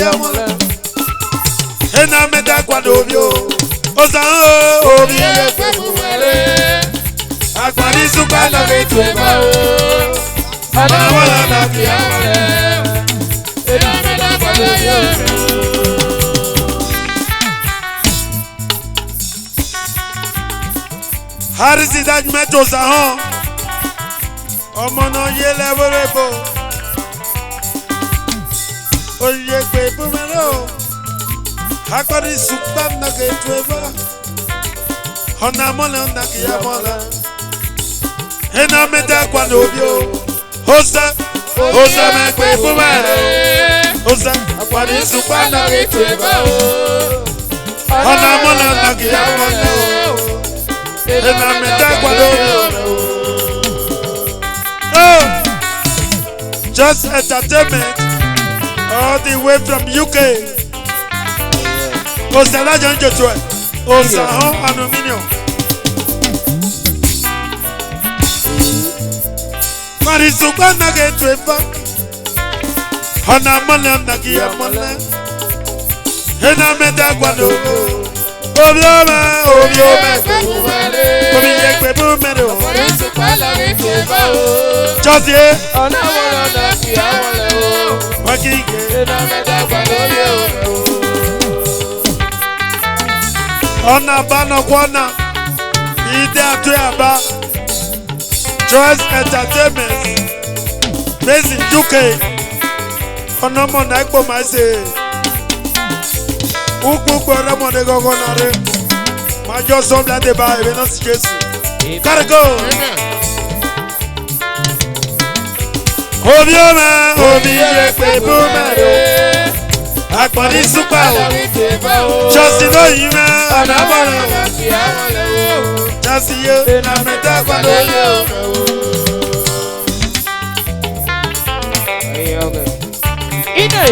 kiamola. Ena meda kwa dobio. Oza obi ekwe bumere. Akwani suka na getweba o. Ana wala na kiamola. Ena meda kwa dobio. Harisi dat meto saho. Ọmọ náà yé lẹ́wọ́rẹ́bọ̀. Oye pé búmẹ́rẹ́ o. Akọ́ni sùpá nàgẹ̀ ètò ẹ̀fọ́. Ọ̀nà mọ́lẹ̀ ọ̀nà kìyà mọ́lẹ̀. Iná mẹ́ta kwanu obi o. Ose mẹ́pẹ́ búmẹ́rẹ́. Ose akọ́ni sùpá nàgẹ̀ ètò ẹ̀fọ́ o. Ọ̀nà mọ́lẹ̀ ọ̀nà kìyà mọ́lẹ̀ o. Iná mẹ́ta kwanu obi o. Just entertainment all the way from UK. Osala John Joshua. Osahon aluminium. Marisuka nage twefa. Hana mole nagia mole. Hena meda guano. Obiome. Obi yekwe bumero. Marisuka nage twefa. Josie. Ona wala nagia mole o. Wakike. Hena meda guano o. Ona bano kwana. Ide atu aba. Choice Entertainment. Based in UK. Ona mo na ikpo ma se. Ukpo re mo de gogo na re. Ma jo so bla de ba e na si Jesu. Cargo. Obi ye pe bu mero. Akpari supa o. Just no yime ana bolo. Just you na meta kwa lo. Ine.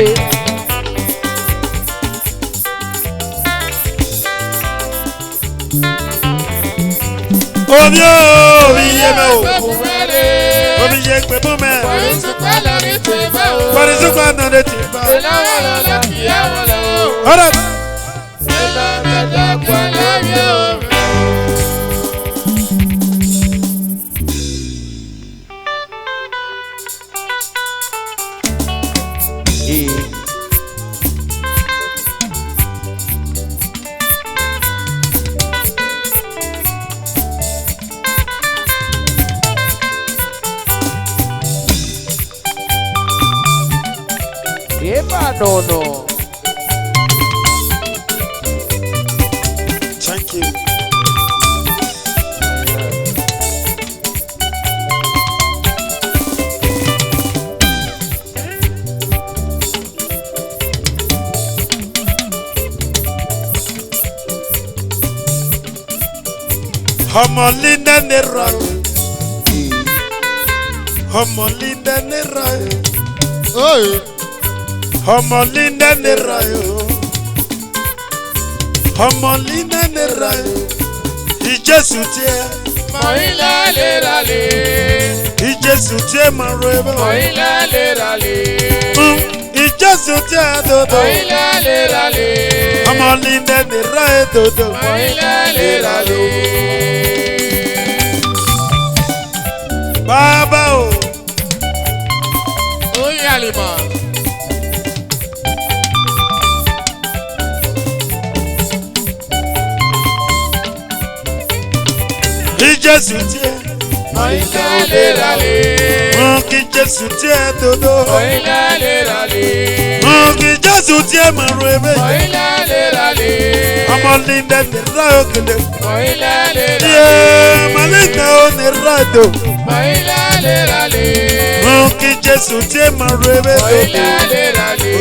Obi ye me o. Obi ye pe bu me. Akpari supa na de ti ba. Alright. No. Thank you. Homolinda nera. Homolinda nera. Oh. Homolinda nerayo. Homolinda nerayo. Ijesu tie. Moila lerale. Ijesu tie marweba. Moila lerale. Ijesu tie dodo. Moila lerale. Homolinda nerayo dodo. Moila lerale. Baba o. Oyalima. Ijesu tie. Moila lerale. Ki Jesu tie dodo. Moila lerale. Ki Jesu tie marweba. Moila lerale. Homolinda nerayo kele. Moila lerale. Yeah, malinda o nerado. Moila lerale. Ki Jesu tie marweba. Moila lerale.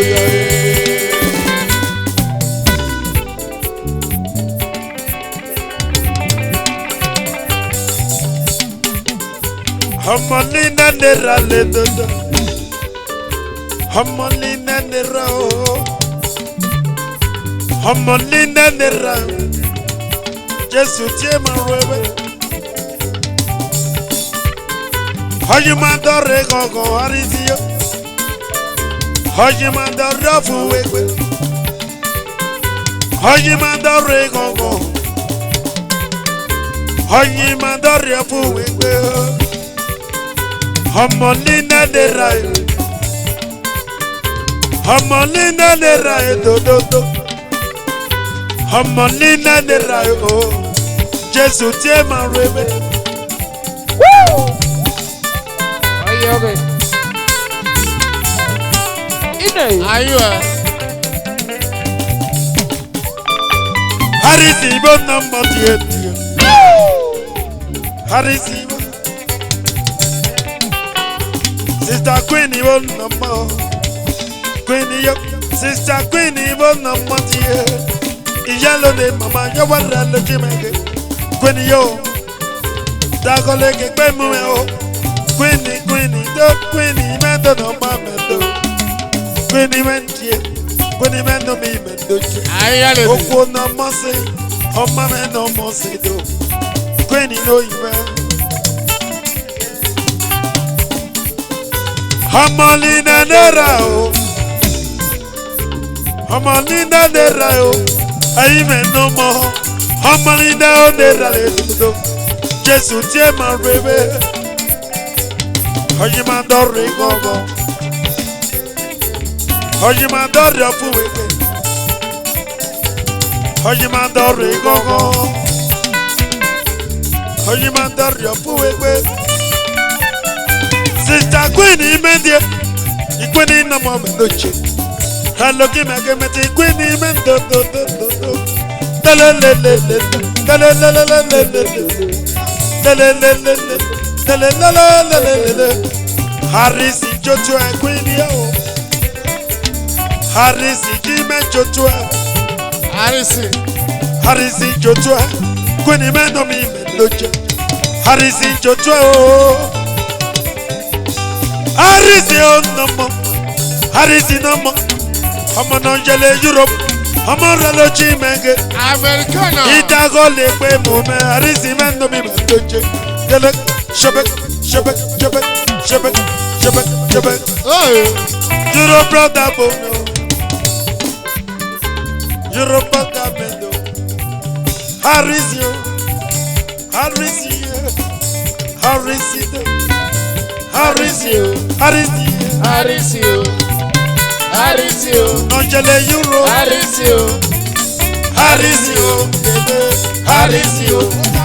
Homolinda nera le dodo. Homolinda nera o. Homolinda nera. Jesu tie marwebe. Hoyuma dore gogo harizio. Hojimandara fuwekwe. Hojimandara gongo. Hojimandara fuwekwe. Homolina de rai. Homolina de rai do. Homolina de rai oh. Jesus tie ma rebe. Woo! Are you okay? Are you Harisibo number 8. Harisibo. Sister Queen even number. Queen yo. Sister Queen even number 8. Yellow de mama yo wara lo jimege. Queen yo. Dagole ke pe mu o. Queen do Queen mendo no mendo. Queen mentie. Queen mendo mi mendo. Ayale. Oko na mose. O mama no mose do. Queen no iwe. Hamalina nera o. Hamalina nera o. Ayi me no mo. Hamalina o nera le do. Jesus tie ma rebe. Hojimandore gogo. Hojimandore fuweke. Hojimandore gogo. Hojimandore fuweke. Sister Queen imendie. Ikwini na mo mendoche. Hello kimege meti Queen imendo do. Dalelelele. Harris Joshua Queen yo. Harris Jimmy Joshua. Harris Joshua Queen man no me loja. Harris Joshua oh. Harris no mo. Harris no mo. I'm on Europe. I'm on Ralochi Menge. Americana. Itago le pe mo me. Harris man no me loja. Gele shabak. Oh, Europe brother bono. Europe brother bendo. Harisio. Nojele Euro. Harisio.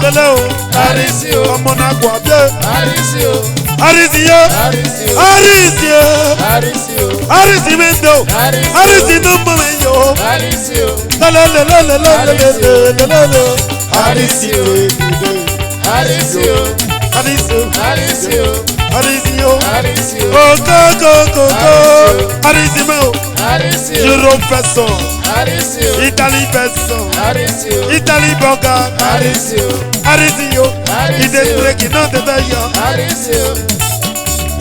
Hello. Amona Guabia. Harisio no momento. Europe person. Italy person. Italy burger. Harisio. It is breaking on the day.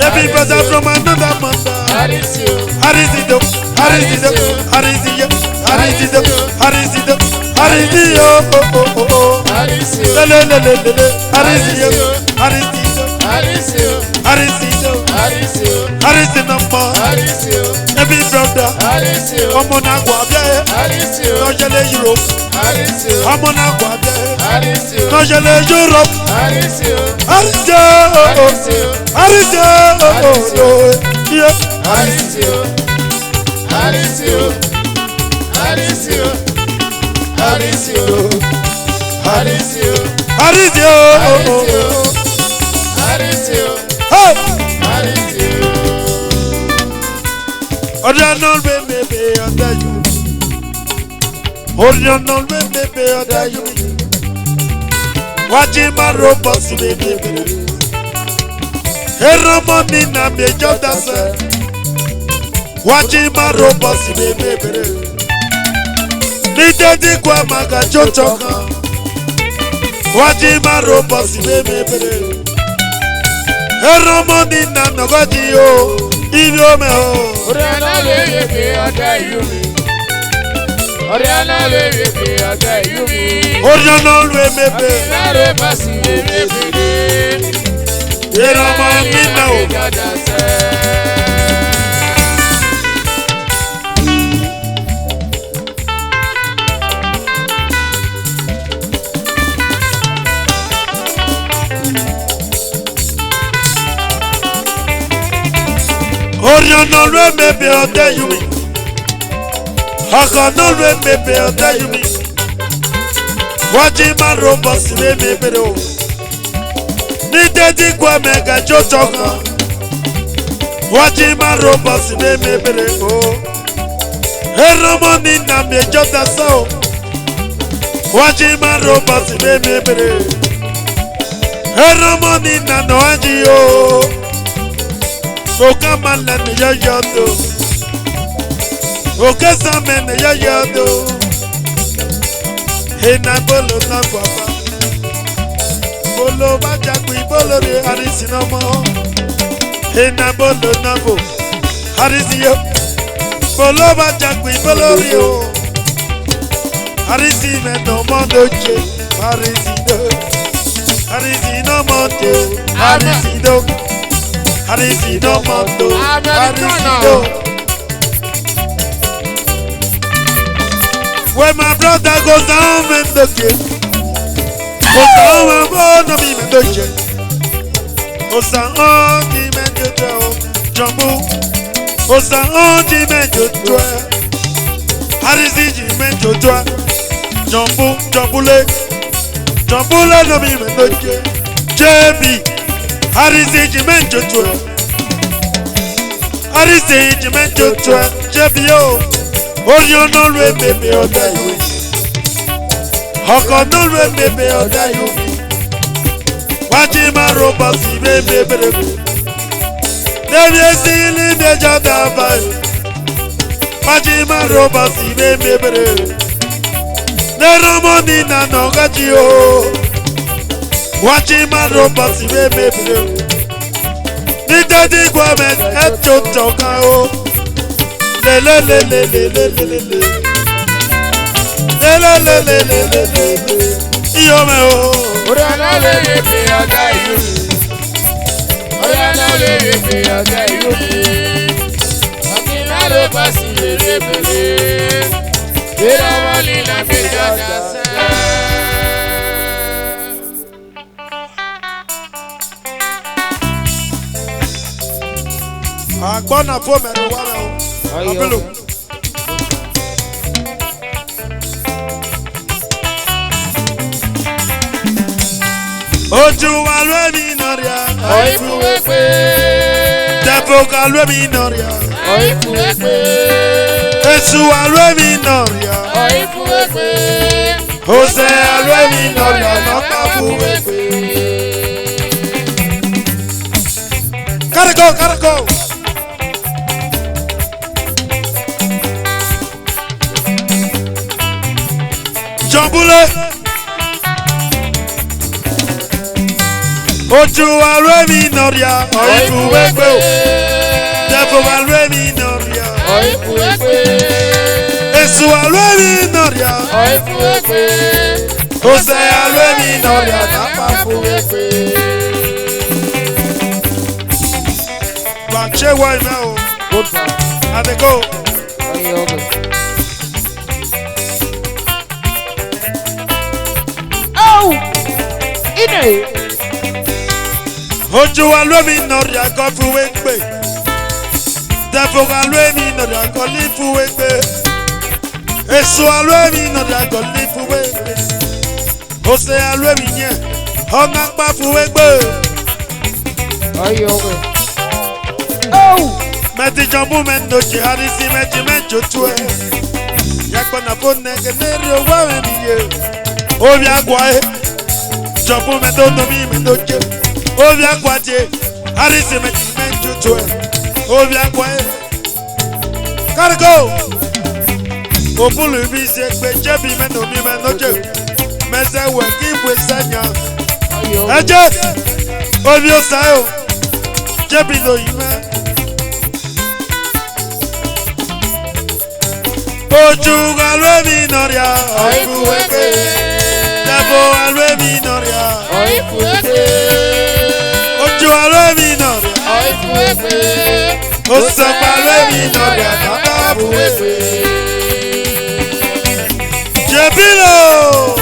Every brother from another mother. Harisio. Every brother. I'm on a guabia. Nojele Europe. I'm on a guabia. Nojele Europe. Original baby under you. Original baby under you. Watching my robots baby. Heromoni na me jodasa. Watching my robots baby. Nidedi kwa maga chochoka. Watching my robots baby. Heromoni na nogodi yo. Idio me o. Oriana le be under you. Oriana le be under you. Oriana le be. Oriana basi le be. Heromoni na o. Oriana lwe mebe ode yumi. Hakana lwe mebe ode yumi. Wajima robos le mebe o. Ni dedi kwa mega jotoka. Wajima robos le mebe o. Heromoni na me jota so. Wajima robos le mebe. Heromoni na no aji o. Okama la ne yoyodo. Okesa me ne yoyodo. Hena bolo na guapa. Bolo bajakui bolo re harisi no mo. Hena bolo na bo. Harisi yo. Bolo bajakui bolo re o. Harisi me no mo doje. Harisi do. Harisi no mo do. Harisi do. Harisi no mo do. Harisi do. When my brother goes down in the game, goes down and born of him in the game. Osa on the men to jumbo. Osa on the men to Harisi men to jumbo, jumbule. Jumbule no him in the game. JB, Harisi men to Harisi men to JB yo. Oriana lwe mebe oda yumi. Hakana lwe mebe oda yumi. Wajima robasi mebe brebe. Devye sili meja davayo. Wajima robasi mebe brebe. Neramoni na nogaji o. Wajima robasi mebe brebe. Nitadi kwa men eto toka o. Le le le le le le le le le le le le le le le iyo me o. Oriana le yepe oda yumi. Oriana le yepe oda yumi. Akina lo basi lebele. Era wali na meja dasa. Agbona fo me ro wa o. Apelo. Oju wa lwe mi noria. Oifu wepe. Depo ka lwe mi noria. Oifu wepe. Esu wa lwe mi noria. Oifu wepe. Ose a lwe mi noria no pa fu wepe. Gotta go. Jambule. Oju wa lwe mi noria. Oifu wepe. Depo wa lwe mi noria. Oifu wepe. Esu wa lwe mi noria. Oifu wepe. Ose a lwe mi noria no pa fu wepe. Che wa ina o. Good man. Ade go. Oh! Ine! Oju wa lwe mi noria ko fu wepe. Depo wa lwe mi noria ko li fu wepe. Esu a lwe mi noria ko li fu wepe. Ose a lwe mi nye. Ona pa fu wepe. Ayo okay. Oh! Meti jambu mendo chi harisi meti menjo tue. Yakba na phone ke neri o wa me niye. Obi agwa e. Jambu mendo no mi mendo che. Obi agwa je. Harisi meti menjo tue. Obi agwa e. Cargo. Opulu bi se pe jebi mendo mi mendo che. Meze we ki we sanya. Ayo. Eje. Obi o sayo. Jebi lo yime. Oju alwe mi noria. Oifu wepe. Depo alwe mi noria. Oifu wepe. Oju alwe mi noria. Oifu wepe. Osapa alwe mi noria. Baba fu wepe. Jebilo.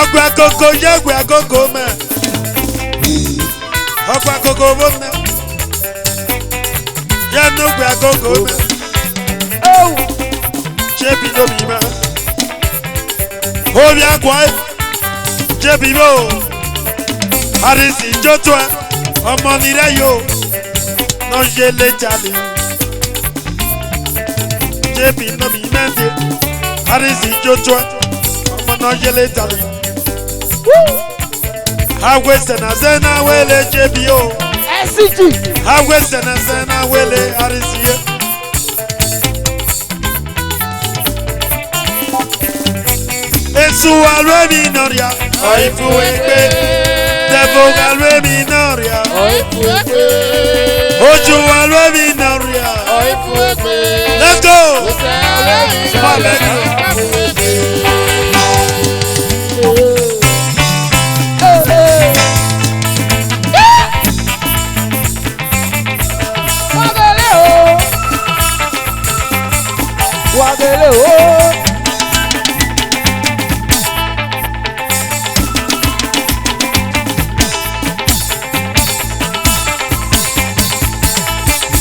Ogbe akoko ye gbe akoko me. Ọkwa gogo bonne. Ya n'ogbe agogo me. Oh. Chebi no bima. Obi agwa. Chebi mo. Arisi jotwa. Ọmọ nire yo. No jele jali. Chebi no mi mende. Arisi jotwa. Ọmọ no jele jali. Hawe sena sena wele chebi yo. SCG. Hawe sena sena wele arisi ye. Esu alwe minoria, oifu ekpe. Devo alwe minoria, Oifu ekpe. oju alwe minoria. Oifu ekpe. Let's go. Small baby. Wagele o.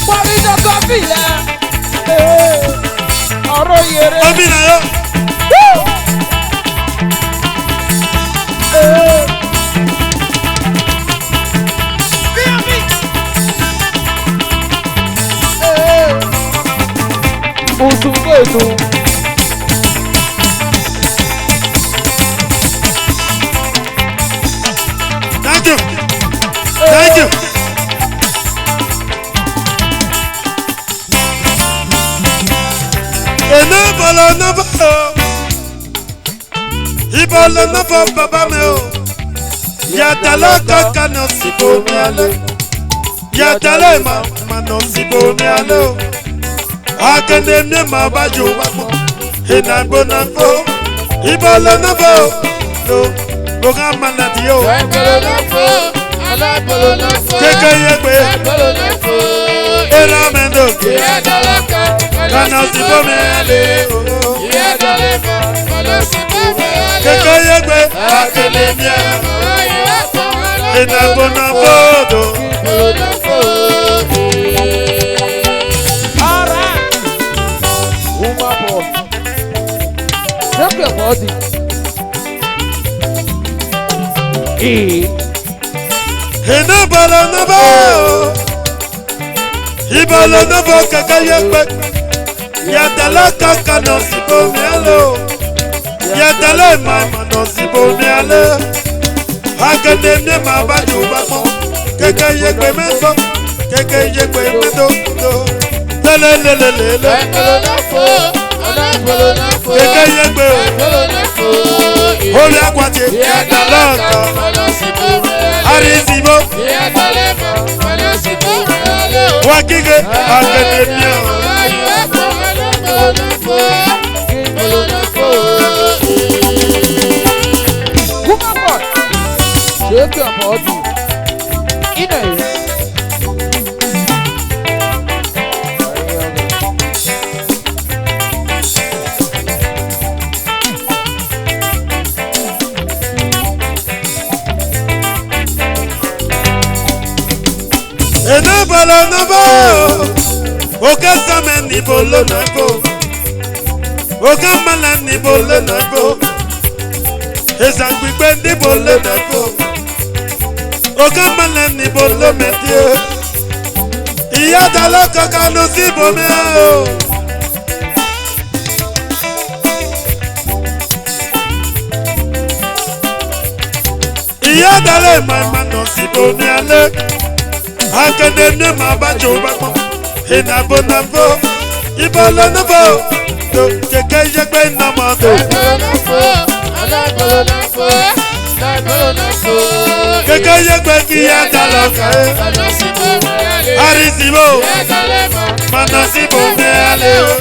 Wari Dr. Afile. Ọ̀rọ̀ yere. Obina yo. Usungetu. Thank you. Thank you. Enabolo nabo. Ibolo nabo baba me o. Yatalo kaka no sibo mi ale. Yatalo ma no sibo mi ale o. Akande mi ma baju wamo. Enagbo nabo. Ibolo nabo. No. Boga manadi o. Keke yegbe. Era mendo. Kana sibo mi ale o. Keke yegbe. Akele mi ale. Enagbo nabo. Enabolo nabo. Ibolo nabo keke yegbe. Yatala kaka no sibo mi ale o. Yatala mama no sibo mi ale. Akande mi ma baju wamo. Keke yegbe mendo. Keke yegbe mendo. Lelelelelele. Keke yegbe o. Orí akwate. Yatala kaka. Arisibo. Wakike. Akande mi o. Shake your body. In a Enabolo nabo. Oka samen ni bolo nabo. Oka malan ni bolo nabo. Ezangbe ni bolo nabo. Oka malan ni bolo metie. Iya dalo kaka no sibo me o. Iya dalo mama no sibo me ale. Akande ne ma bajo bamo. Enabo nabo. Ibolo nabo. Do keke yegbe na ma do. Keke yegbe ki ya dalo ka e. Arisibo. Mana sibo me ale o.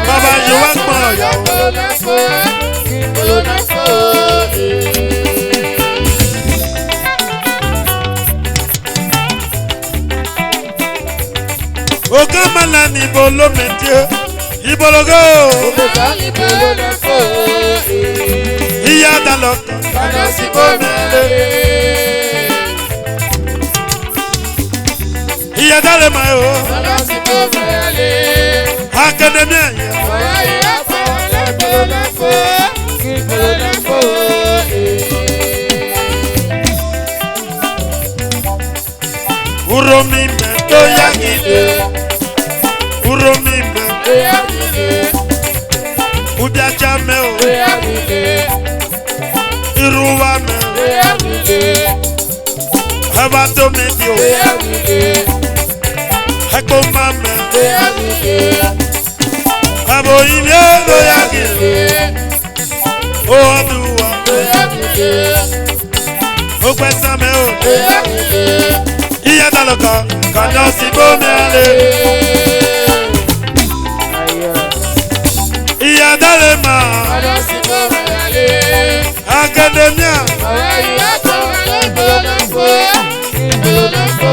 Baba yo wa mo ya o. Oka mala ni bolo metie. Ibologo. Iya dalo ka. iya dale ma o Alasi bo mele. academia Oya fo le fo. Ki le fo. uromi me to yagide uromi me ubiacha me o irrua me abato me dio eko mame abo imye do yagide o aduwa o pesa me o iya daloka kana si bomele iya dalema Alasi bo mele. academia Oya fo le fo. Ki le fo.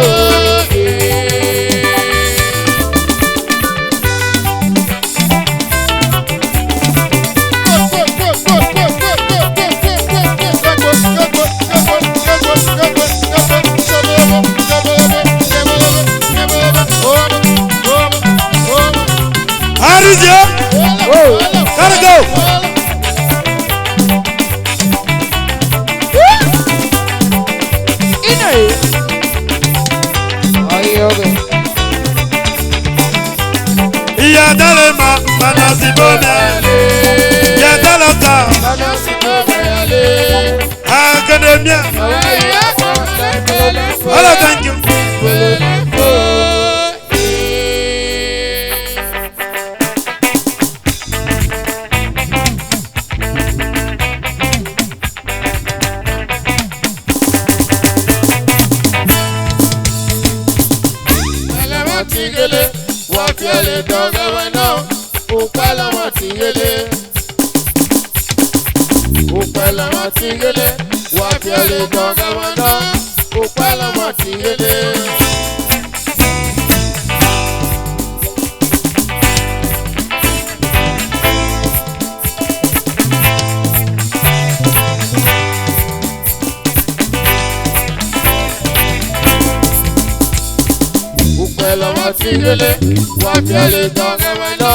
Arizio gotta go iya dalema kana si bomele iya daloka academia hello thank you Wafiele doga no, upala matingele. Upala matingele, wafiele doga no, upala matingele. Upala matingele, wafiele doga no,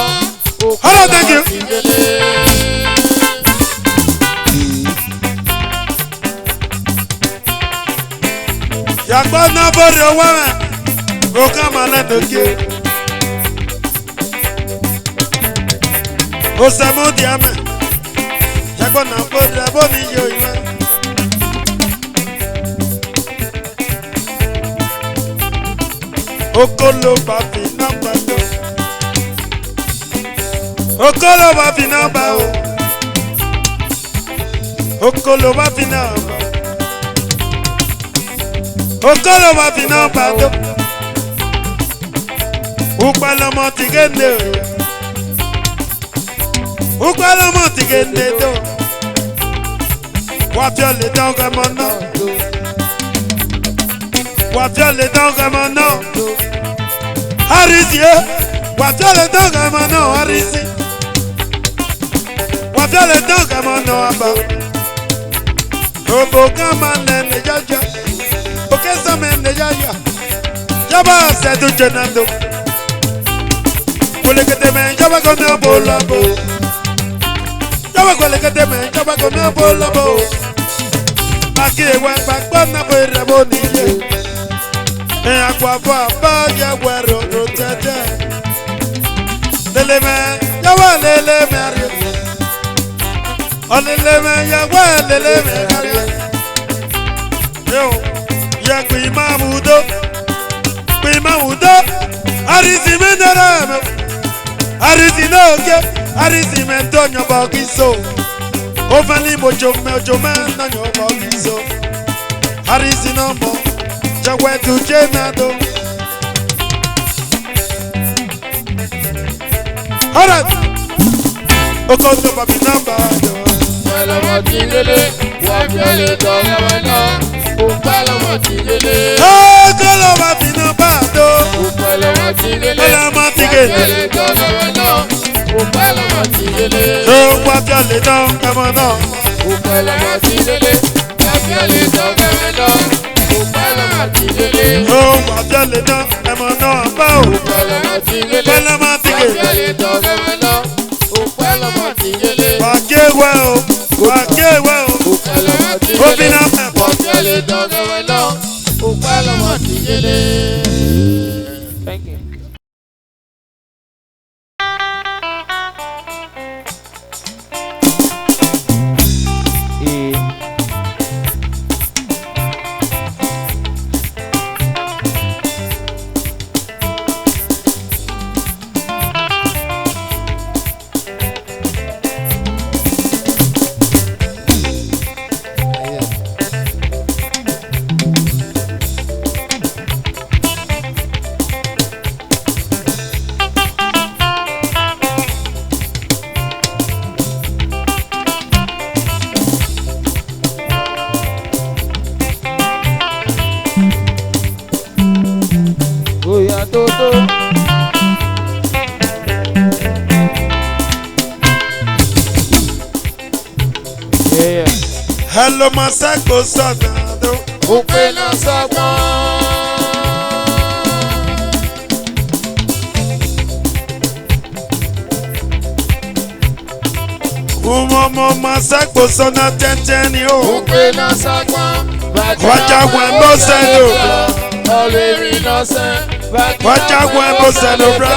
hello thank you yagba na bori owa me o ka ma le doke o se mo di ame yagba na bori abo mi yo ime okolo ba fi namba do okolo ba fi namba o okolo ba fi namba okolo ba fi namba do upalo mo tigende upalo mo tigende do wa fi ole don ga mo no wa fi ole don ga mo no Harisi wafele donga mano harisi wafele donga mano aba obo kama nene jaja okesa mene jaja jaba sedu jenando kulekete men jaba kono bolabo jaba kulekete men jaba kono bolabo akiwa bakona boirabo niye akwafa ba ya gwero rotete leleme ya wa leleme ari oleleme ya wa leleme ari yo ya kuimamudo arisi menderame arisi noke arisi mentonyo bokiso ofani mojome na nyo bokiso arisi no mo Jagwe tu jenado. Alright. Okoto babi namba do. Upala matingele, wafiele doga no, upala matingele. Okolo babi namba do. Upala matingele, Upala matingele. wafiele doga no, upala matingele. So wafiele doga no. Upala matingele, wafiele doga no, upala matingele. lọ́mọ ti gélé. Ó wà jẹ́lẹ̀ náà ẹ̀mọ̀ náà bá o. Òpẹ́ lọ́mọ ti gélé. Òpẹ́ lọ́mọ ti gélé. Wájẹ́lẹ̀ tọ́gẹ́mẹ́ lọ. Òpẹ́ lọ́mọ ti gélé. Wàgéwẹ́ o. Wàgéwẹ́ o. Òpẹ́ lọ́mọ ti gélé. Obìnrin náà mẹ́fọ́. Wájẹ́lẹ̀ tọ́gẹ́mẹ́ lọ. Òpẹ́ lọ́mọ ti gélé. Thank you. Oya Toto. Yeah. Hello, Masako Sanado. Òpè lọ sọ́gbọ́n. Umomo Masako Sana Tenteni o. Òpè lọ sọ́gbọ́n. Wájàgbọ́n bó sẹ́lò. Ọ̀lẹ́rì lọ́sẹ̀. Wájàgbọ́n bó sẹ́lò bra.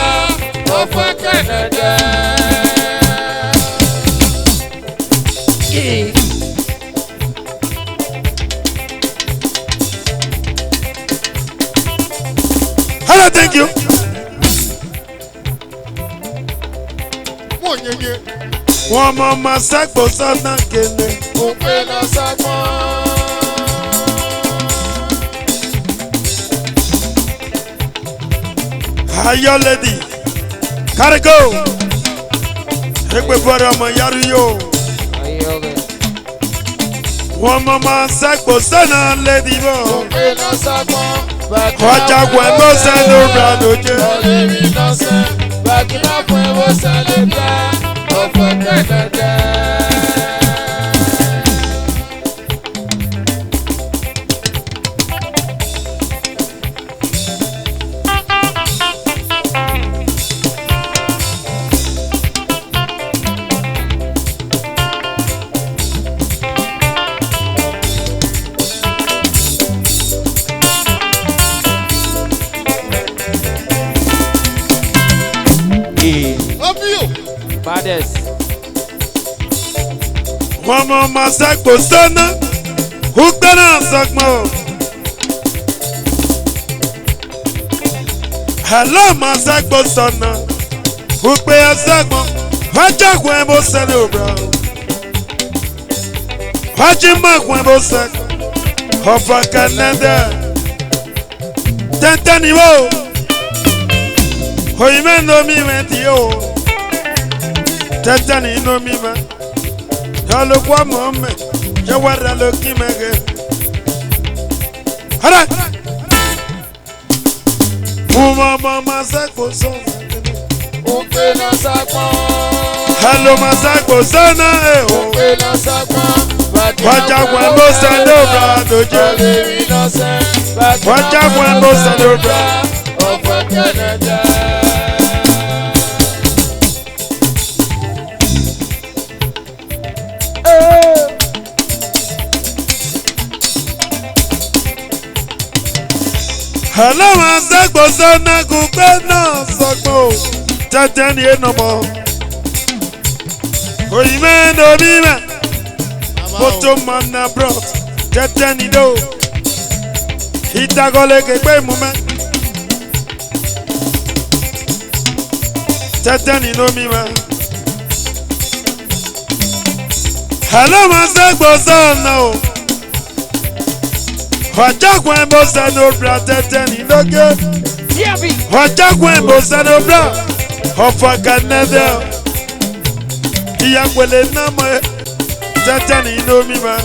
Ọ̀fọ̀ kẹ̀lẹ́dẹ́. Hello, thank you. Mo yẹyẹ. Wọ́n mọ Masako Sana Kele. Òpè lọ sọ́gbọ́n. Ayo lady. Gotta go. Ekpe fọ́rọ̀ ọmọ yaru yóò. Ayé ọ̀rẹ́. Wọ́n mọ Masako Sana lady bọ̀. Òpè lọ sọ́gbọ́n. Wájàgbọ́n bó sẹ́lò bra lójé. Ọ̀lẹ́rì lọ́sẹ̀. Bàtìmá fún ẹwọ́ sẹ́lẹ̀ bá. Ọ̀fọ̀ kẹ̀lẹ́dẹ́. Baddest. Wọ́n mọ Masako Sana. Ugbẹ́nà sọ́gbọ́n. Hello, Masako Sana. Ugbe sọ́gbọ́n. Wájàgbọ́n bó sẹ́lò bra. Wájìmọ̀gbọ́n bó sẹ́lò. Ọ̀fọ̀ kẹ̀lẹ́dẹ́. Tẹ́ntẹ́ni wo. Òyìnbẹ́ ń lo mi mẹ́tì o. Tẹ́ntẹ́ni inú mi mẹ́. Yọ̀lù kọ́ mọ̀ mẹ́. Yẹ̀wẹ̀rẹ̀ ló kí mẹ́gẹ́. Hara. Umomo Masako Sana. Òpè lọ sọ́gbọ́n. Hello, Masako Sana. Òpè lọ sọ́gbọ́n. Wájàgbọ́n bó sẹ́lò bra lójé. Ọ̀lẹ́rì lọ́sẹ̀. Wájàgbọ́n bó sẹ́lò bra. Ọ̀fọ̀ kẹ̀lẹ́dẹ́. Hello, Masako Sana. Ugbẹ́nà sọ́gbọ́n. Tẹ́ntẹ́ni ẹnu mọ́. Òyìnbẹ́ ń lo mi mẹ́. Moto mana brought Tẹ́ntẹ́ni do. Ìtagọ́lẹ̀ kẹgbẹ́ mú mẹ́. Tẹ́ntẹ́ni ló mi mẹ́. Hello, Masako Sana o. Wájàgbọ́n bó sẹ́lò bra Tẹ́ntẹ́ni lókè. Wájàgbọ́n bó sẹ́lò bra. Ọ̀fọ̀ kẹ̀lẹ́dẹ́. Ìyàpẹ̀lẹ̀ náà mọ̀ ẹ́. Tẹ́ntẹ́ni ló mi mẹ́.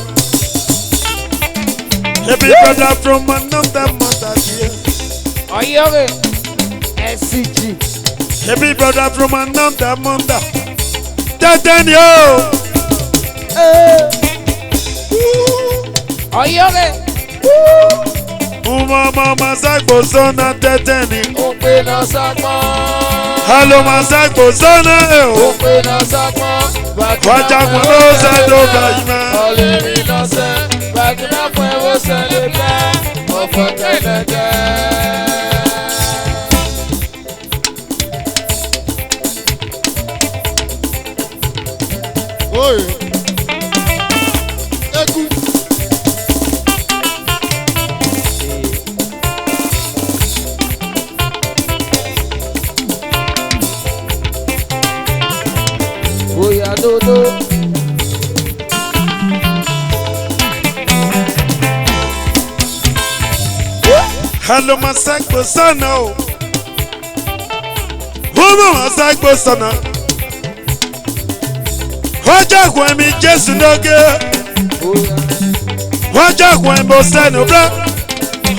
Happy brother from another mother dear. Ayé ọ̀rẹ́. SCG. Happy brother from another mother. Tẹ́ntẹ́ni o. Ayé ọ̀rẹ́. Umama masagbo sona teteni. Ope na sakpon. Hello masagbo sona eo. Ope na sakpon. Wajakun lo se do bayima. Oleri na se. Bagina fún ewo se le bẹ. Ọ̀fọ̀ kẹlẹ̀kẹ́. Oye. Eku. Oya dodo. Hello masagbo sona o. Umama masagbo sona. Wajakun mi Jesu n'oge. Oya. Wajakun mo sẹ́nu bra.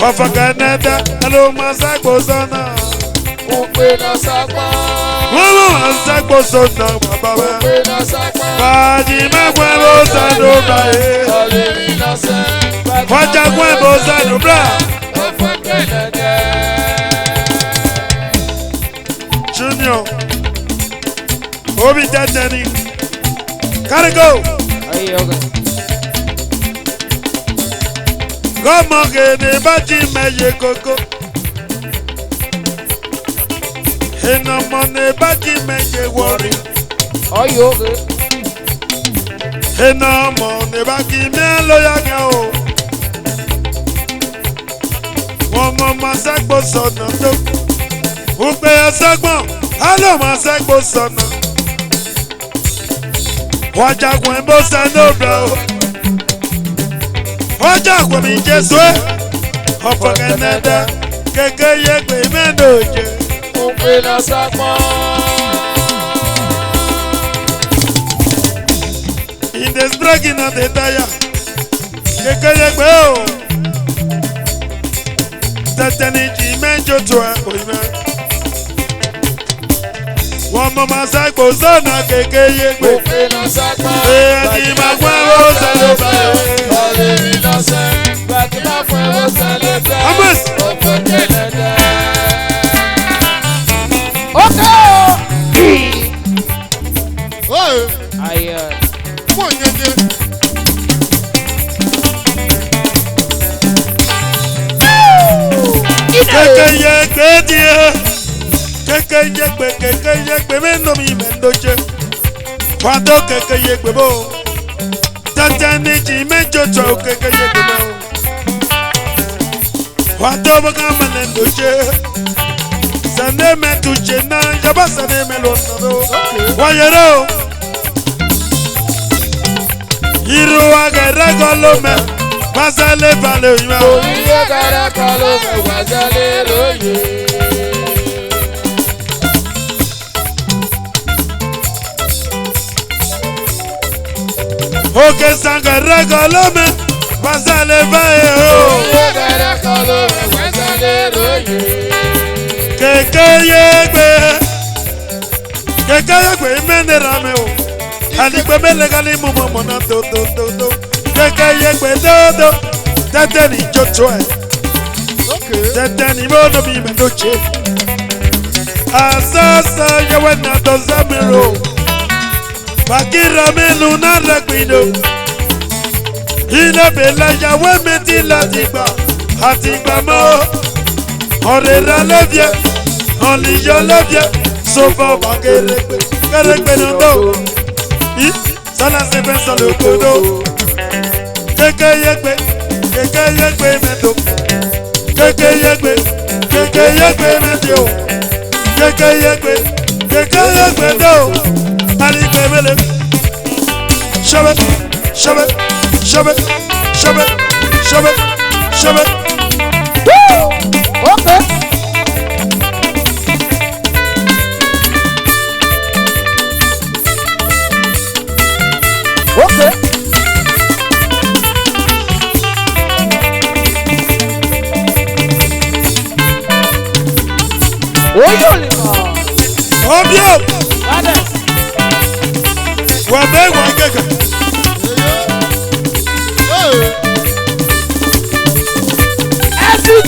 Ọ̀fọ̀kànnẹ́dá. Hello masagbo sona. Ope na sakpon. Umama masagbo sona baba wa. Ope na sakpon. Fàájì mẹ́gbẹ́ mo sẹ́nu bra ye. Oleri na se. Wajakun mo sẹ́nu bra. Ọ̀fọ̀ kẹlẹ̀kẹ́. Junior. Obi Destiny. Gotta go. Ayi ọ̀gá. Gọ́mọ gèdè bá jí mẹ́yẹ kókó. Ìnàmọ̀ ní bá jí mẹ́yẹ wọ̀rí. Ọyọ ọ̀gá. Ìnàmọ̀ ní bá jí mẹ́ lóyà gan o. Wọ́n mọ máa sẹ́gbó sọ̀nà tó. Wùpé ẹsẹ́gbọ̀n, á lò máa sẹ́gbó sọ̀nà. Wajakun bó sẹ́nu bẹ̀ o. Wajakun mi Jésù ẹ̀. Ọ̀fọ̀kànnẹ́dá. Kéké yẹ pé mẹ́nu òjè. Ope na sakpon. In the striking of the tire. Kéké yẹ pé o. Tẹ̀tẹ̀ni jì mẹ́jọ tó ẹ̀ kò yí mẹ́. Wọ́n mọ máa ságbó sọ́nà kéké yẹ pé. Ope na sakpon. Ẹni máa gbọ́ ẹ̀rọ sẹ́lẹ̀ báyìí. Oleri na se. Bagina fún ewo se le bẹ. Amos. Ọ̀fọ̀ kẹlẹ̀kẹ́. Oke o. Oye. Ayi ọ. Fún òyìnbó. Kéké yẹ pé díẹ̀. Kéké yẹ pé mẹ́nu mi mẹ́ndóje. Wàdó kéké yẹ pé bó. Tẹ̀tẹ̀ni jì mẹ́jọ tó kéké yẹ pé bó. Wàdó bó ká mẹ́lẹ̀ ndóje. Sẹ́ni mẹ́tùjẹ náà yaba sẹ́ni mẹ́lò nàdó. Wáyẹ̀rẹ́ o. Irrua gẹ̀rẹ́ kọ́ ló mẹ́. Pásálẹ̀ balẹ̀ òyìnbó. Oríyé kára kan ló mẹ́wàá jálẹ̀ lóye. Òkè sàngẹ̀rẹ́ kọ́ ló mẹ́. Pásálẹ̀ balẹ̀ o. Oríyé kára kan ló mẹ́wàá jálẹ̀ lóye. Kéké yé gbé. Kéké yé gbé mẹ́nira mi o. Àdìgbò mẹ́lẹ̀ ká ní mú mọ́ mọ́nà tó. Kéké yé gbé dódó. Tẹ́tẹ́ ní jọ́tọ̀ ẹ̀. Okay. Tẹ́tẹ́ ní bọ́ọ̀dù mi mẹ́ndóje. Àsásá yẹwẹ́ nà tó sámìrò. Bàkírà mi lù náà rẹ̀ gbìdò. Ilé bèlè yàwé mi ti láti gbà. Àti gbà mọ́. Ọ̀rẹ́ra lẹ́bíẹ̀. Ọ̀nìyàn lẹ́bíẹ̀. Sọ́fà wà kérégbé. Kérégbé nà tó. Sálà ṣe fẹ́ sọ lókodo. Kéké yé gbé. Kéké yé gbé mẹ́tò. Kéké yé gbé. Kéké yé gbé mẹ́tò. Kéké yé gbé. Kéké yé gbé tó. Àdìgbò mẹ́lẹ̀. Ṣọ́bẹ̀. Ṣọ́bẹ̀. Ṣọ́bẹ̀. Ṣọ́bẹ̀. Ṣọ́bẹ̀. Ṣọ́bẹ̀. Oke. Oke. Oyo le mọ. Ọbíọ̀. Ládẹ̀. Wà bẹ́ẹ̀ wà kẹ̀kẹ́. Oye. Ẹ̀sùn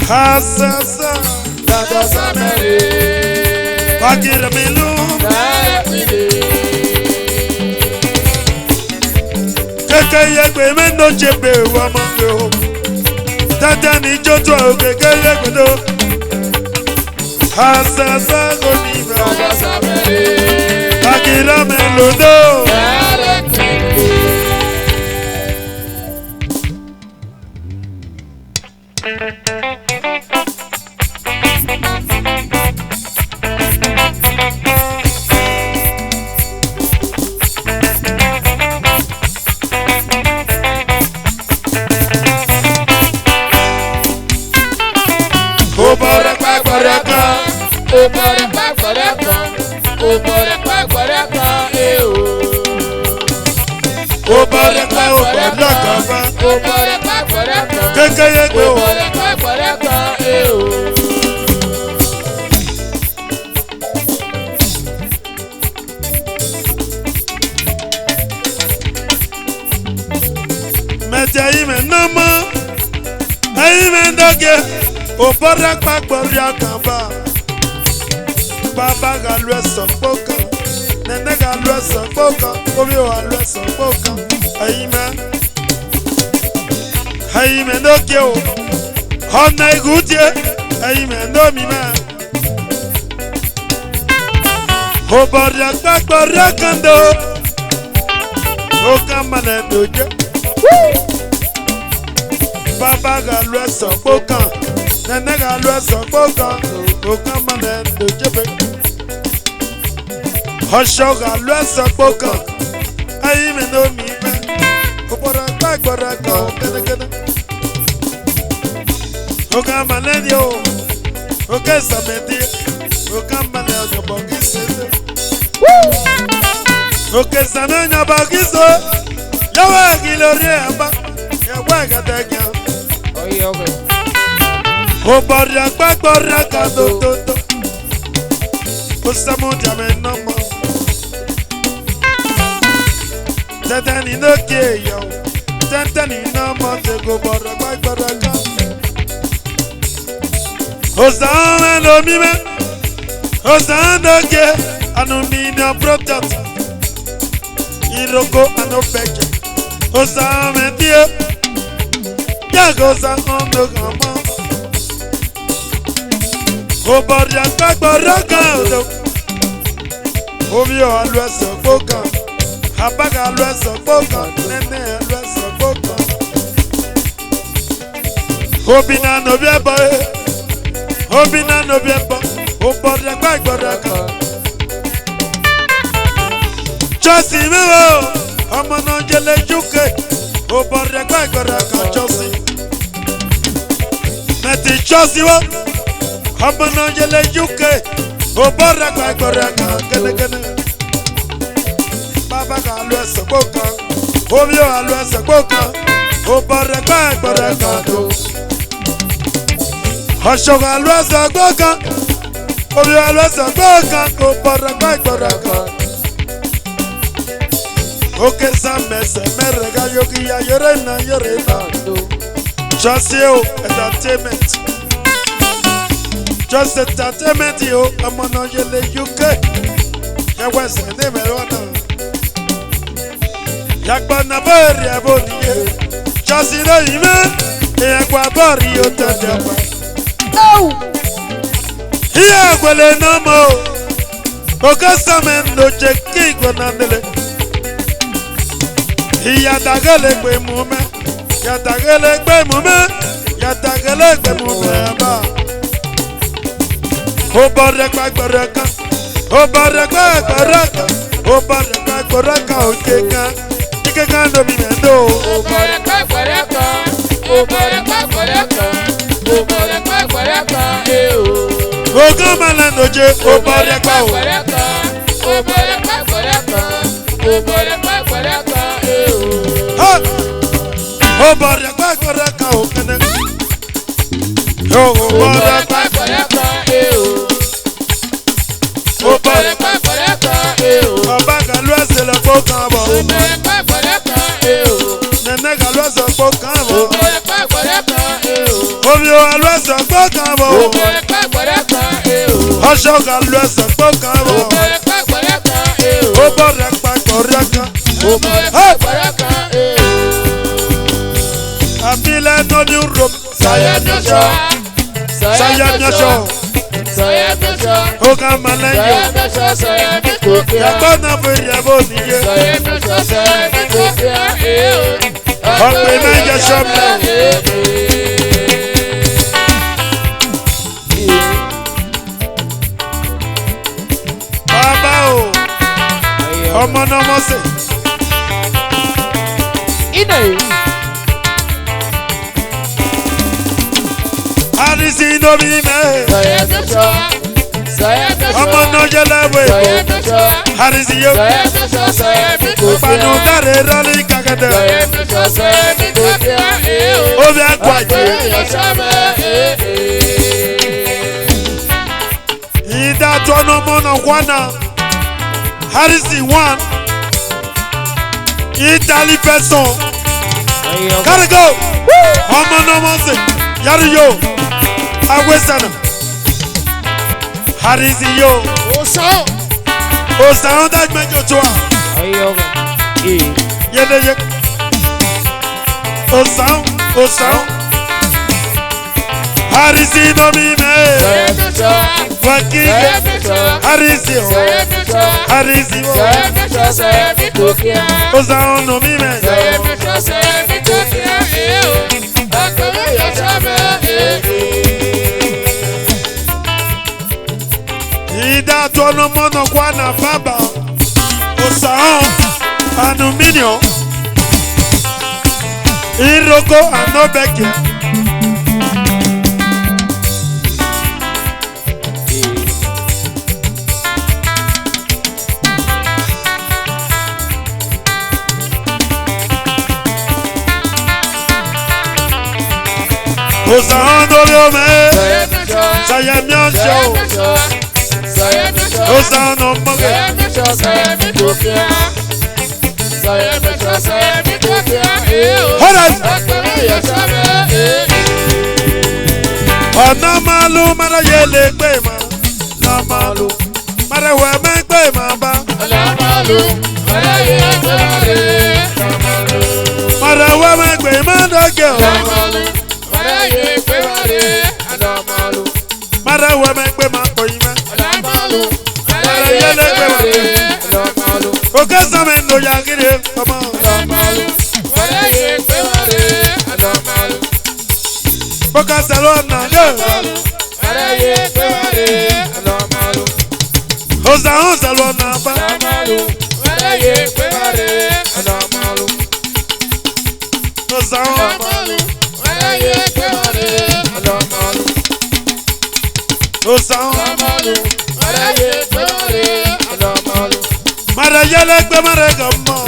Hasasa. Dada Samere. Bakira milu. Dada Pide. Keke yegbe mendo chebe wa mango. Tata ni jojo keke yegbe do. Hasasa goniva. Dada Samere. Bakira milu do. Dada Pide. Baba galwe sopoka, nene galwe sopoka, obio galwe sopoka. Amen, amen no kyo, hona igutye, amen no mima. Obarya kakbarya kando, okamane doje. Baba galwe sopoka, nene galwe sopoka, okamane doje. Hoshoga lwesa boka ayi me no mi me opora gbara ka kene kene oga maneni o oga samedi oga maneni o bogi sese oga sameni o bogi so yawa gilore aba yawa gadanya oye obe opora gbara ka do osamu jame no mo Tantani no ke yo, tantani no mo te go boraka. Osama no mi me, Osama no ke anu mi no product. Iroko anu peke, Osama tie, ya go sa ondo gamo. Go boraka do, obio alwa so boka. Abaga lwesa boka, nene lwesa boka. Obina no bieba, obina no bieba. Obora gbara. Josi mewo, ọmọ náà jẹlẹ juke. Obora gbara Josi. Meti Josi wo, ọmọ náà jẹlẹ juke. Obora gbara kene. Baba galwe soboka, obio galwe soboka, obore gbara do. Hosho galwe soboka, obio galwe soboka, obore gbara. Oke samese merega yogi ya yorena. Josio entertainment, just entertainment yo, amono yele UK. Yawese ne merona. Yakba na bari aboniye, Josi no ime, yakwa bari otadaba. Hiya kwele no mo, okasame no cheki kwa nandele. Hiya dagele kwe mume, ya dagele kwe mume ba. Obare kwa baraka, obare kwa baraka okeka. Kando mi mendo. Obaraka. Oga malando je obaraka o. Ha. Obaraka o kene. Yo obaraka. Baba galwa se la boka bo. Nene galwa se boka bo. Omi o alu ẹsẹ̀ gbọ́ kan bọ̀. Òbọ̀rẹ̀ pàgbọ́dẹ̀ kan èèwọ̀. Ọṣọ kan lu ẹsẹ̀ gbọ́ kan bọ̀. Òbọ̀rẹ̀ pàgbọ́dẹ̀ kan èèwọ̀. Ó bọ̀rẹ̀ pàgbọ́dẹ̀ kan. Òbọ̀rẹ̀ pàgbọ́dẹ̀ kan èèwọ̀. Afile no new rope. Sayemioso. Sayemioso. Sayemioso. Oga malenyo. Sayemioso sayemikokea. Yàgbọ́ náà fi yẹ̀bọ̀ nìyẹn. Sayemioso sayemikokea. Ọ̀pẹ náà yẹ sọ́mọ́. Bàbá o, ọmọ náà mọ̀ sí. Ine. Àrísí inú mi mẹ́. Sayemioso. Sayemioso. Ọmọ náà yẹ lẹ́wọ̀ èkó. Sayemioso. Àrísí yóò. Sayemioso sayemikokea. Pàdé dáre rọ́lí kàkẹ́dẹ̀. Sayemioso sayemikokea. Ó fi àgbà jẹ́. Ìdájọ́ ọ̀nà mọ́nà wánà. Àrísí one. Italy person. Gotta go. Ọmọ náà mọ̀ sí. Yàrá yóò. Awésànà. Àrísí yóò. Osan. Òsàn dájú mẹ́jọ tó wà. Yẹ́lẹ́yẹ́. Òsàn. Àrísí inú mi mẹ́. Wákìlẹ̀. Àrísí o. Àrísí o. Òsàn inú mi mẹ́. Ìdájọ́ ọ̀nà mọ́nà kwana bàbá. Òsàn aluminium. Iroko anobeke. Òsàn lórí omi. Sayemioso. Òsàn ọmọge. Ọ̀nà màlúù mara yẹ lè gbé ma. Ọ̀nà màlúù mara wẹ̀ mẹ́ gbé ma bá. Mara wẹ̀ mẹ́ gbé ma dọ́gẹ̀ o. Mara wẹ̀ mẹ́ gbé ma kọ̀ yín mẹ́. Mara yẹ lè gbé ma. Òkè sàmì ń lo yàgìrì ọmọ. Bọ́kà sẹ̀lọ̀ ọ̀nà yóò. Òsàn sẹ̀lọ̀ ọ̀nà bá. Òsàn. Òsàn. Mara yẹlẹ gbé mara gàn mọ́.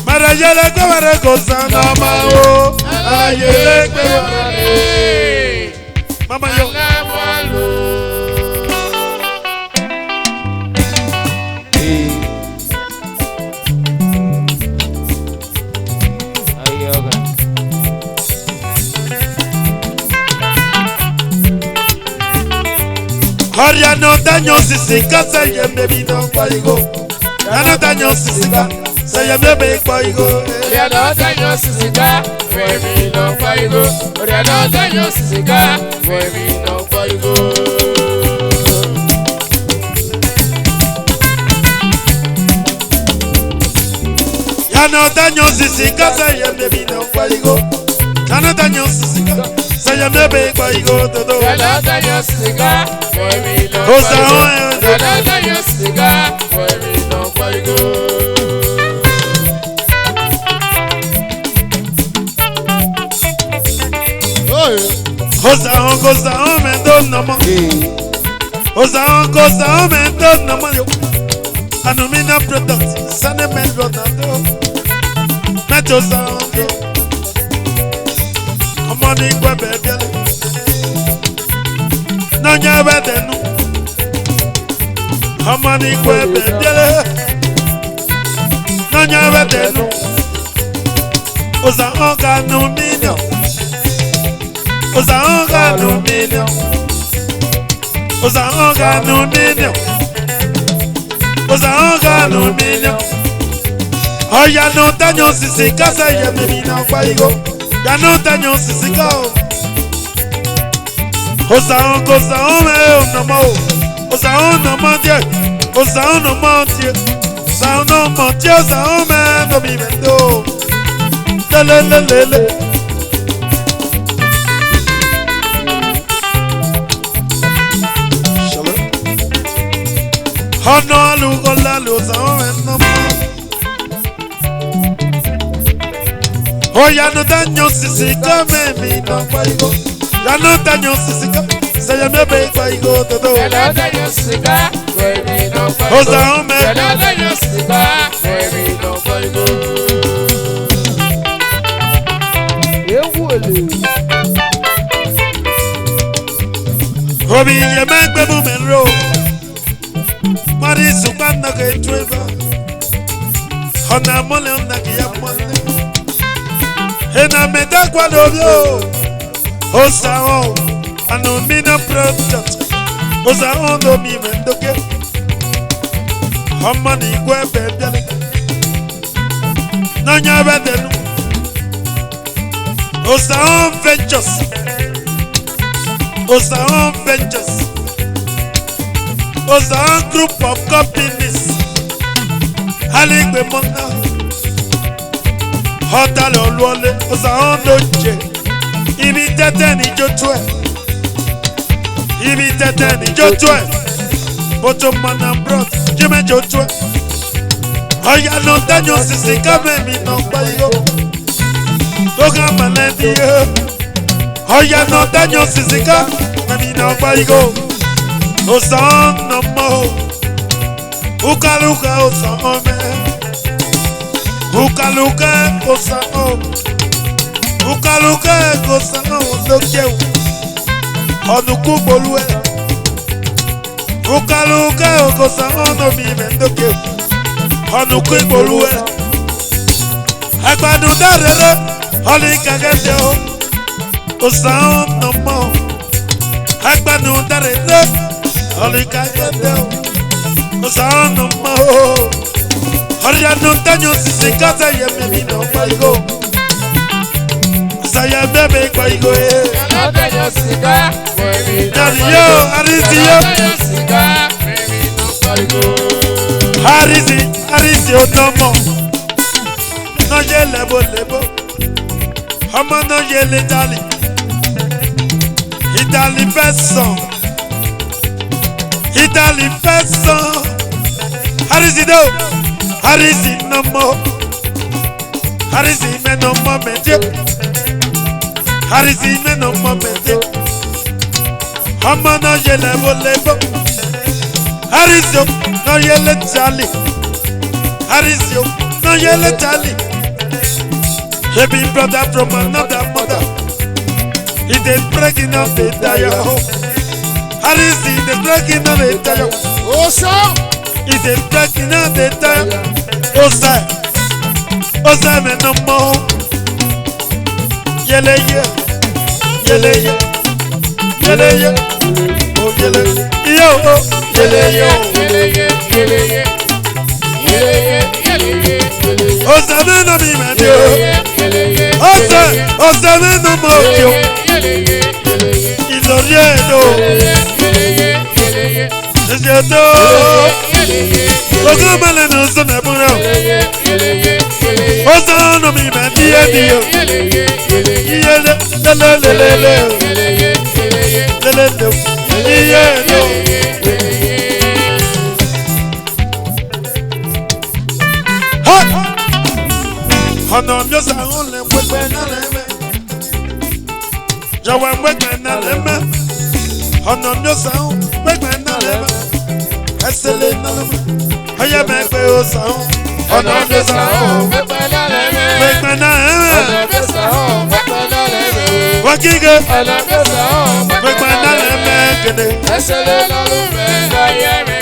Mara yẹlẹ gbé mara gàn sàn náà máa wo. Mara yẹlẹ gbé mara. Mama yo. Oria no daño sisika se ye baby no paigo. No daño sisika se ye baby paigo. Oria no daño sisika baby no paigo. Oria no daño sisika baby no paigo. Ya no daño sisika se ye baby no paigo. Ya no daño sisika se ye baby paigo todo. Ya no daño sisika baby no paigo. Ya no daño sisika baby no paigo. Osa me don no mo. Osa me don no mo yo. Anumina product sane me Ronaldo. Nacho sound yo. Omoni kwa bebele. No nya bedenu. Omoni kwa bebele. No nya bedenu. Osa onganu minion. Osa onganu minion. Osa onganu minion. Osa onganu minion. Oya no daño sisi casa ya me vino paigo. Ya no daño sisi cao. Osa ome no mo. Osa no mo die. Osa no mo die. Osa no mo die. Osa ome no mi vendo. Lelelelele. Hono alugo la luz ome no mo. Oya no daño sisi come mi no paigo. Ya no daño sisi come. Se llame be paigo todo. Ya no daño sisi come mi no paigo. Osa ome. Ya no daño sisi come mi no paigo. Obi ye megbe bu menro. Mari supanda ke tueva. Hona mole onda ki ya mole. Ena meda kwa dobio. Osa o anonina product. Osa o do mi mendoke. Hamani kwe bedele. Nanya bedelu. Osa o ventures. Osa o ventures. Osa a group of companies. Haligbe monda. Hotel olwole. Osa o doje. Ibi tete ni jotwe. Ibi tete ni jotwe. Boto mana brought. Jime jotwe. Oya no daño sisi kame mi no paigo. Toga maledi yo. Oya no daño sisi kame mi no paigo. Osa no mo. Ukaluka osa ome. Ukaluka osa ome. Ukaluka osa ome dokeu. Onuku bolue. Ukaluka osa ome mi mendokeu. Onuku bolue. Agbanu darere. Oli kagete o. Osa no mo. Agbanu darere. Oli kagete o. Osa no mo. Oria no daño sisi casa ye me vino paigo. Saya bebe paigo e. Ya no daño sisi come mi no paigo. Yo, Arisi yo. Ya no daño sisi come mi no paigo. Arisi otomo. No ye lebo lebo. Ọmọ no ye le Italy. Italy person. Italy person. Arisi do. Arisi no mo. Arisi me no mo meje. Arisi me no mo meje. Ọmọ no ye lebo lebo. Arisi no ye le Italy. Arisi no ye le Italy. Baby brother from another mother. He is breaking up the tire. Harris is breaking up the tire. Osa. He is breaking up the tire. Osa me no more. Yele ye, yele ye, yele ye, oh yele, yo oh yele yo, Yele ye, yele ye, yele ye, yele ye, yele ye. Osa me no be me dio. Osa me no more dio. Ilorieno, Ejeto, Ogamale no son abuna. Osa no mi me dio dio. Yele, Ọ̀nà mi ó sàrún lè pẹ́pẹ́ náà lẹ́mẹ́. Jọ̀wọ́ pẹ́pẹ́ náà lẹ́mẹ́. Ọ̀nà mi ó sàrún pẹ́pẹ́ náà lẹ́mẹ́. Ẹsẹ̀ lè náà lẹ́mẹ́. Ọyẹ́ mẹ́pẹ́ ó sàrún. Ọ̀nà mi ó sàrún pẹ́pẹ́ náà lẹ́mẹ́. pẹ́pẹ́ náà lẹ́mẹ́. Ọ̀nà mi ó sàrún pẹ́pẹ́ náà lẹ́mẹ́. Wọ́n kíkẹ́ Ọ̀nà mi ó sàrún pẹ́pẹ́ náà lẹ́mẹ́ kéde. Ẹsẹ̀ lè lọ́lùmẹ́ láyé mi.